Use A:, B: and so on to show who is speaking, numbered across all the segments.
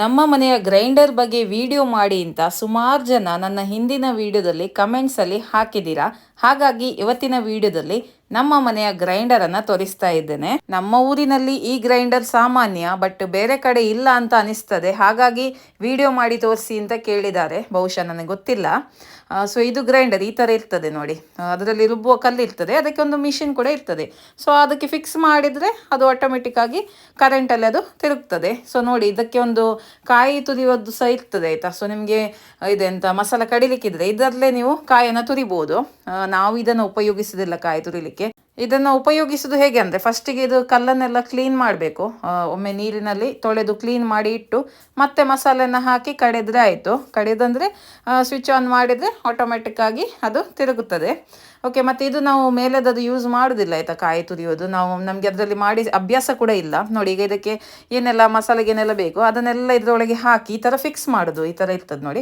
A: ನಮ್ಮ ಮನೆಯ ಗ್ರೈಂಡರ್ ಬಗ್ಗೆ ವಿಡಿಯೋ ಮಾಡಿ ಅಂತ ಸುಮಾರು ಜನ ನನ್ನ ಹಿಂದಿನ ವಿಡಿಯೋದಲ್ಲಿ ಕಮೆಂಟ್ಸಲ್ಲಿ ಹಾಕಿದ್ದೀರಾ. ಹಾಗಾಗಿ ಇವತ್ತಿನ ವಿಡಿಯೋದಲ್ಲಿ ನಮ್ಮ ಮನೆಯ ಗ್ರೈಂಡರನ್ನು ತೋರಿಸ್ತಾ ಇದ್ದೇನೆ. ನಮ್ಮ ಊರಿನಲ್ಲಿ ಈ ಗ್ರೈಂಡರ್ ಸಾಮಾನ್ಯ, ಬಟ್ ಬೇರೆ ಕಡೆ ಇಲ್ಲ ಅಂತ ಅನಿಸ್ತದೆ. ಹಾಗಾಗಿ ವಿಡಿಯೋ ಮಾಡಿ ತೋರಿಸಿ ಅಂತ ಕೇಳಿದ್ದಾರೆ, ಬಹುಶಃ ನನಗೆ ಗೊತ್ತಿಲ್ಲ. ಸೊ ಇದು ಗ್ರೈಂಡರ್ ಈ ಥರ ಇರ್ತದೆ ನೋಡಿ. ಅದರಲ್ಲಿ ರುಬ್ಬುವ ಕಲ್ಲು ಇರ್ತದೆ, ಅದಕ್ಕೆ ಒಂದು ಮಿಷಿನ್ ಕೂಡ ಇರ್ತದೆ. ಸೊ ಅದಕ್ಕೆ ಫಿಕ್ಸ್ ಮಾಡಿದರೆ ಅದು ಆಟೋಮೆಟಿಕ್ ಆಗಿ ಕರೆಂಟಲ್ಲಿ ಅದು ತಿರುಗ್ತದೆ. ಸೊ ನೋಡಿ, ಇದಕ್ಕೆ ಒಂದು ಕಾಯಿ ತುರಿಯೋದು ಸಹ ಇರ್ತದೆ ಆಯಿತಾ. ಸೊ ನಿಮಗೆ ಇದೆಂತ ಮಸಾಲ ಕಡಿಲಿಕ್ಕಿದ್ರೆ ಇದರಲ್ಲೇ ನೀವು ಕಾಯನ್ನು ತುರಿಬೋದು. ನಾವು ಇದನ್ನು ಉಪಯೋಗಿಸೋದಿಲ್ಲ ಕಾಯಿ ತುರಿಲಿಕ್ಕೆ. ಇದನ್ನು ಉಪಯೋಗಿಸೋದು ಹೇಗೆ ಅಂದರೆ, ಫಸ್ಟಿಗೆ ಇದು ಕಲ್ಲನ್ನೆಲ್ಲ ಕ್ಲೀನ್ ಮಾಡಬೇಕು. ಒಮ್ಮೆ ನೀರಿನಲ್ಲಿ ತೊಳೆದು ಕ್ಲೀನ್ ಮಾಡಿ ಇಟ್ಟು ಮತ್ತೆ ಮಸಾಲೆನ ಹಾಕಿ ಕಡೆದ್ರೆ ಆಯಿತು. ಕಡೆದಂದರೆ ಸ್ವಿಚ್ ಆನ್ ಮಾಡಿದರೆ ಆಟೋಮೆಟಿಕ್ ಆಗಿ ಅದು ತಿರುಗುತ್ತದೆ. ಓಕೆ, ಮತ್ತು ಇದು ನಾವು ಮೇಲೆದದು ಯೂಸ್ ಮಾಡೋದಿಲ್ಲ ಆಯಿತಾ, ಕಾಯಿ ತುರಿಯೋದು. ನಮಗೆ ಅದರಲ್ಲಿ ಮಾಡಿ ಅಭ್ಯಾಸ ಕೂಡ ಇಲ್ಲ. ನೋಡಿ, ಈಗ ಇದಕ್ಕೆ ಏನೆಲ್ಲ ಮಸಾಲೆಗೇನೆಲ್ಲ ಬೇಕು ಅದನ್ನೆಲ್ಲ ಇದರೊಳಗೆ ಹಾಕಿ ಈ ಥರ ಫಿಕ್ಸ್ ಮಾಡೋದು. ಈ ಥರ ಇರ್ತದೆ ನೋಡಿ,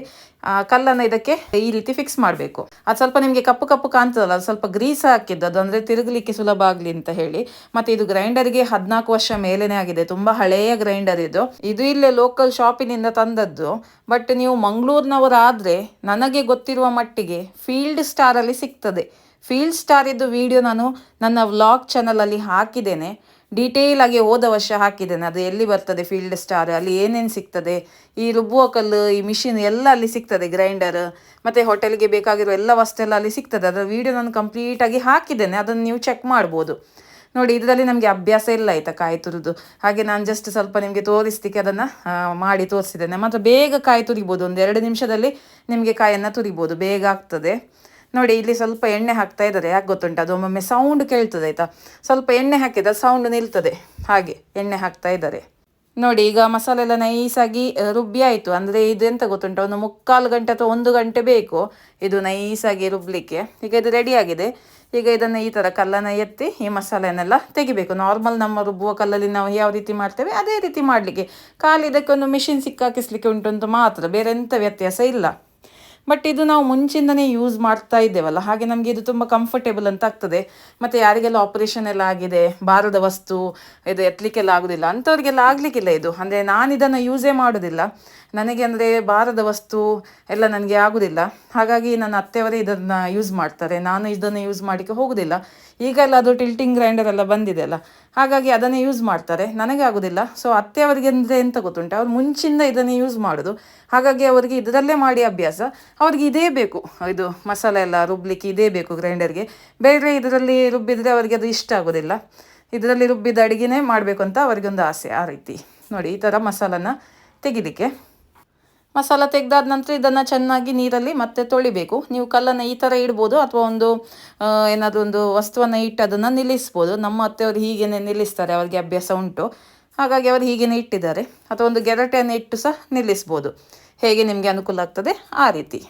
A: ಕಲ್ಲನ್ನು ಇದಕ್ಕೆ ಈ ರೀತಿ ಫಿಕ್ಸ್ ಮಾಡಬೇಕು. ಅದು ಸ್ವಲ್ಪ ನಿಮಗೆ ಕಪ್ಪು ಕಪ್ಪು ಕಾಣ್ತದಲ್ಲ, ಅದು ಸ್ವಲ್ಪ ಗ್ರೀಸ್ ಹಾಕಿದ್ದು, ಅದು ಅಂದರೆ ತಿರುಗಲಿಕ್ಕೆ ಸುಲಭ ಆಗಲಿ ಅಂತ ಹೇಳಿ. ಮತ್ತು ಇದು ಗ್ರೈಂಡರ್ಗೆ 14 ವರ್ಷ ಮೇಲೇನೆ ಆಗಿದೆ, ತುಂಬ ಹಳೆಯ ಗ್ರೈಂಡರ್ ಇದು. ಇದು ಇಲ್ಲೇ ಲೋಕಲ್ ಶಾಪಿನಿಂದ ತಂದದ್ದು. ಬಟ್ ನೀವು ಮಂಗಳೂರಿನವರಾದರೆ ನನಗೆ ಗೊತ್ತಿರುವ ಮಟ್ಟಿಗೆ ಫೀಲ್ಡ್ ಸ್ಟಾರಲ್ಲಿ ಸಿಗ್ತದೆ. ಫೀಲ್ಡ್ ಸ್ಟಾರ್ ಇದ್ದು ವಿಡಿಯೋ ನಾನು ನನ್ನ ವ್ಲಾಗ್ ಚಾನಲಲ್ಲಿ ಹಾಕಿದ್ದೇನೆ. ಡೀಟೇಲ್ ಆಗಿ ಹೋದ ವರ್ಷ ಹಾಕಿದ್ದೇನೆ. ಅದು ಎಲ್ಲಿ ಬರ್ತದೆ ಫೀಲ್ಡ್ ಸ್ಟಾರ್, ಅಲ್ಲಿ ಏನೇನು ಸಿಗ್ತದೆ, ಈ ರುಬ್ಬುವ ಕಲ್ಲು, ಈ ಮಿಷಿನ್ ಎಲ್ಲ ಅಲ್ಲಿ ಸಿಗ್ತದೆ, ಗ್ರೈಂಡರ್ ಮತ್ತು ಹೋಟೆಲ್ಗೆ ಬೇಕಾಗಿರೋ ಎಲ್ಲ ವಸ್ತು ಎಲ್ಲ ಅಲ್ಲಿ ಸಿಗ್ತದೆ. ಅದರ ವಿಡಿಯೋ ನಾನು ಕಂಪ್ಲೀಟಾಗಿ ಹಾಕಿದ್ದೇನೆ, ಅದನ್ನು ನೀವು ಚೆಕ್ ಮಾಡ್ಬೋದು. ನೋಡಿ, ಇದರಲ್ಲಿ ನಮಗೆ ಅಭ್ಯಾಸ ಇಲ್ಲ ಆಯಿತಾ ಕಾಯಿ ತುರಿದು. ಹಾಗೆ ನಾನು ಜಸ್ಟ್ ಸ್ವಲ್ಪ ನಿಮಗೆ ತೋರಿಸ್ಲಿಕ್ಕೆ ಅದನ್ನು ಮಾಡಿ ತೋರಿಸಿದ್ದೇನೆ. ಮಾತ್ರ ಬೇಗ ಕಾಯಿ ತುರಿಬೋದು, ಒಂದು 2 ನಿಮಿಷದಲ್ಲಿ ನಿಮಗೆ ಕಾಯನ್ನು ತುರಿಬೋದು, ಬೇಗ ಆಗ್ತದೆ. ನೋಡಿ, ಇಲ್ಲಿ ಸ್ವಲ್ಪ ಎಣ್ಣೆ ಹಾಕ್ತಾ ಇದ್ದಾರೆ. ಯಾಕೆ ಗೊತ್ತುಂಟು, ಅದು ಒಮ್ಮೊಮ್ಮೆ ಸೌಂಡ್ ಕೇಳ್ತದೆ ಆಯಿತಾ. ಸ್ವಲ್ಪ ಎಣ್ಣೆ ಹಾಕಿದ್ರೆ ಸೌಂಡ್ ನಿಲ್ತದೆ, ಹಾಗೆ ಎಣ್ಣೆ ಹಾಕ್ತಾ ಇದ್ದಾರೆ. ನೋಡಿ, ಈಗ ಮಸಾಲೆ ಎಲ್ಲ ನೈಸಾಗಿ ರುಬ್ಬಿ ಆಯಿತು. ಅಂದರೆ ಇದೆಂತ ಗೊತ್ತುಂಟ, ಒಂದು 3/4 ಗಂಟೆ ಅಥವಾ 1 ಗಂಟೆ ಬೇಕು ಇದು ನೈಸಾಗಿ ರುಬ್ಬಲಿಕ್ಕೆ. ಈಗ ಇದು ರೆಡಿಯಾಗಿದೆ. ಈಗ ಇದನ್ನು ಈ ಥರ ಕಲ್ಲನ್ನು ಎತ್ತಿ ಈ ಮಸಾಲೆಯನ್ನೆಲ್ಲ ತೆಗಿಬೇಕು. ನಾರ್ಮಲ್ ನಮ್ಮ ರುಬ್ಬುವ ಕಲ್ಲಲ್ಲಿ ನಾವು ಯಾವ ರೀತಿ ಮಾಡ್ತೇವೆ ಅದೇ ರೀತಿ ಮಾಡಲಿಕ್ಕೆ. ಖಾಲಿ ಇದಕ್ಕೊಂದು ಮಿಷಿನ್ ಸಿಕ್ಕಾಕಿಸ್ಲಿಕ್ಕೆ ಉಂಟು ಅಂತ ಮಾತ್ರ, ಬೇರೆ ಎಂಥ ವ್ಯತ್ಯಾಸ ಇಲ್ಲ. ಬಟ್ ಇದು ನಾವು ಮುಂಚಿಂದನೇ ಯೂಸ್ ಮಾಡ್ತಾ ಇದ್ದೇವಲ್ಲ, ಹಾಗೆ ನಮಗೆ ಇದು ತುಂಬ ಕಂಫರ್ಟೇಬಲ್ ಅಂತ ಆಗ್ತದೆ. ಮತ್ತು ಯಾರಿಗೆಲ್ಲ ಆಪರೇಷನ್ ಎಲ್ಲ ಆಗಿದೆ, ಬಾರದ ವಸ್ತು ಇದು ಎತ್ತಲಿಕ್ಕೆಲ್ಲ ಆಗೋದಿಲ್ಲ ಅಂಥವ್ರಿಗೆಲ್ಲ ಆಗಲಿಕ್ಕಿಲ್ಲ ಇದು. ಅಂದರೆ ನಾನು ಇದನ್ನು ಯೂಸೇ ಮಾಡೋದಿಲ್ಲ. ನನಗೆ ಅಂದರೆ ಬಾರದ ವಸ್ತು ಎಲ್ಲ ನನಗೆ ಆಗೋದಿಲ್ಲ. ಹಾಗಾಗಿ ನನ್ನ ಅತ್ತೆಯವರೇ ಇದನ್ನು ಯೂಸ್ ಮಾಡ್ತಾರೆ, ನಾನು ಇದನ್ನು ಯೂಸ್ ಮಾಡಲಿಕ್ಕೆ ಹೋಗೋದಿಲ್ಲ. ಈಗೆಲ್ಲ ಅದು ಟಿಲ್ಟಿಂಗ್ ಗ್ರೈಂಡರ್ ಎಲ್ಲ ಬಂದಿದೆ ಅಲ್ಲ, ಹಾಗಾಗಿ ಅದನ್ನೇ ಯೂಸ್ ಮಾಡ್ತಾರೆ, ನನಗೆ ಆಗೋದಿಲ್ಲ. ಸೊ ಅತ್ತೆಯವರಿಗೆ ಅಂದರೆ ಎಂತ ಗೊತ್ತುಂಟು, ಅವ್ರು ಮುಂಚಿಂದ ಇದನ್ನೇ ಯೂಸ್ ಮಾಡೋದು. ಹಾಗಾಗಿ ಅವರಿಗೆ ಇದರಲ್ಲೇ ಮಾಡಿ ಅಭ್ಯಾಸ. ಅವ್ರಿಗೆ ಇದೇ ಬೇಕು, ಇದು ಮಸಾಲೆ ಎಲ್ಲ ರುಬ್ಬಲಿಕ್ಕೆ ಇದೇ ಬೇಕು ಗ್ರೈಂಡರ್ಗೆ. ಬೇರೆ ಇದರಲ್ಲಿ ರುಬ್ಬಿದರೆ ಅವರಿಗೆ ಅದು ಇಷ್ಟ ಆಗೋದಿಲ್ಲ. ಇದರಲ್ಲಿ ರುಬ್ಬಿದ ಅಡುಗೆನೇ ಮಾಡಬೇಕು ಅಂತ ಅವರಿಗೊಂದು ಆಸೆ. ಆ ರೀತಿ ನೋಡಿ, ಈ ಥರ ಮಸಾಲನ ತೆಗಿಲಿಕ್ಕೆ. ಮಸಾಲ ತೆಗೆದಾದ ನಂತರ ಇದನ್ನು ಚೆನ್ನಾಗಿ ನೀರಲ್ಲಿ ಮತ್ತೆ ತೊಳಿಬೇಕು. ನೀವು ಕಲ್ಲನ್ನು ಈ ಥರ ಇಡ್ಬೋದು, ಅಥವಾ ಒಂದು ಏನಾದರೂ ಒಂದು ವಸ್ತುವನ್ನು ಇಟ್ಟು ಅದನ್ನು ನಿಲ್ಲಿಸ್ಬೋದು. ನಮ್ಮ ಅತ್ತೆಯವರು ಹೀಗೇನೆ ನಿಲ್ಲಿಸ್ತಾರೆ, ಅವರಿಗೆ ಅಭ್ಯಾಸ ಉಂಟು. ಹಾಗಾಗಿ ಅವರು ಹೀಗೇನೆ ಇಟ್ಟಿದ್ದಾರೆ. ಅಥವಾ ಒಂದು ಗೆರಟೆಯನ್ನು ಇಟ್ಟು ಸಹ ನಿಲ್ಲಿಸ್ಬೋದು, ಹೇಗೆ ನಿಮಗೆ ಅನುಕೂಲ ಆಗ್ತದೆ ಆ ರೀತಿ.